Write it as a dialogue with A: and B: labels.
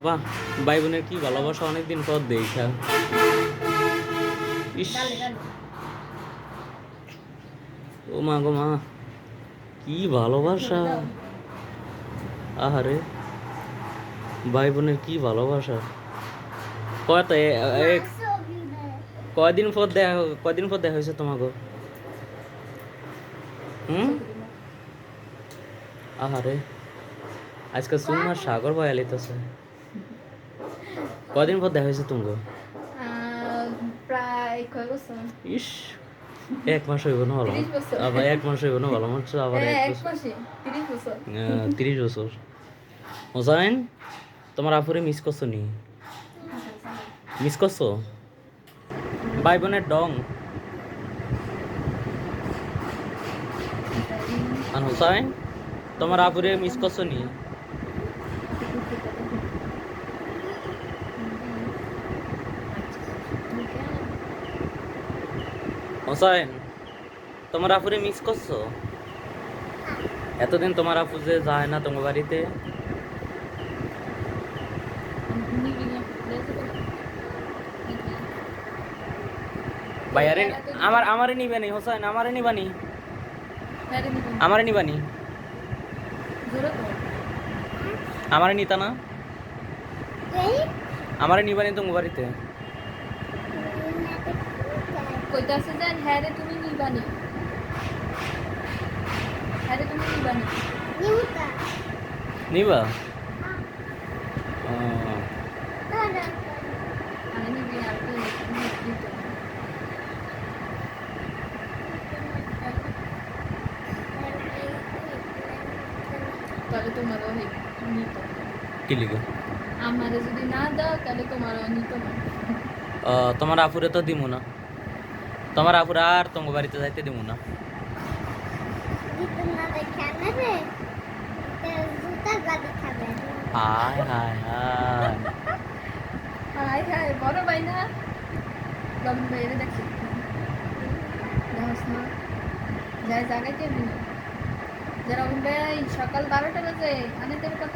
A: বাহ, ভাই বোনের কি ভালোবাসা অনেকদিন পর দেখা। ইস, ও মা গো মা, কি ভালোবাসা। আহারে, ভাই বোনের কি ভালোবাসা। কত কয়দিন পর দেখা হয়েছে তোমাকে? হুম, আহারে, আজকে সুমার সাগর ভাই আলিতেছে। কয়দিন পর দেখা হয়েছে তোমাকে?
B: প্রায় কয় বছর?
A: ইস, 1 মাস হইব না ভালো,
B: 30 বছর।
A: আবার 1 মাস হইব না ভালো মানছো, আবার
B: হ্যাঁ,
A: 1
B: এক
A: বছর।
B: মাসে 30 বছর।
A: 30 বছর। হোসাইন, তোমার আপুরে মিস করছো নি? মিস করছো? ভাই বোনের ডং আর হোসাইন, তোমার আপুরে মিস করছো নি? হোসাইন, তোমার আপুরে মিস করছো? এতদিন তোমার আপু যে যায় না তোমার বাড়িতে। ভাইয়ারে, আমারে নিবানি হোসাইন, আমারে নিবানি, আমারে নিবানি, আমারে নিতা না, আমারে নিবানি তোমার বাড়িতে।
B: কইতাছে যে হ্যাঁ রে তুমি নিবানি, হ্যাঁ রে তুমি নিবানি।
A: নিবা?
B: আমি নিবি আর কি দিত। তাহলে তোমারও নিত।
A: কি লিখো?
B: আমারে যদি না দাও তাহলে তোমারও নিত না।
A: তোমার আপুরে তো দিমু না, তোমার আপুরে আর তোমার বাড়িতে যাইতে দিমু না। হায় হায় হায়,
B: হাই হাই, বড় ভাই না রবীন ভাইয়ের দেখছি দেখস না যাই জায়গায় কে দিন যে রবীন ভাই সকাল 12টা বাজে আনে তোর কত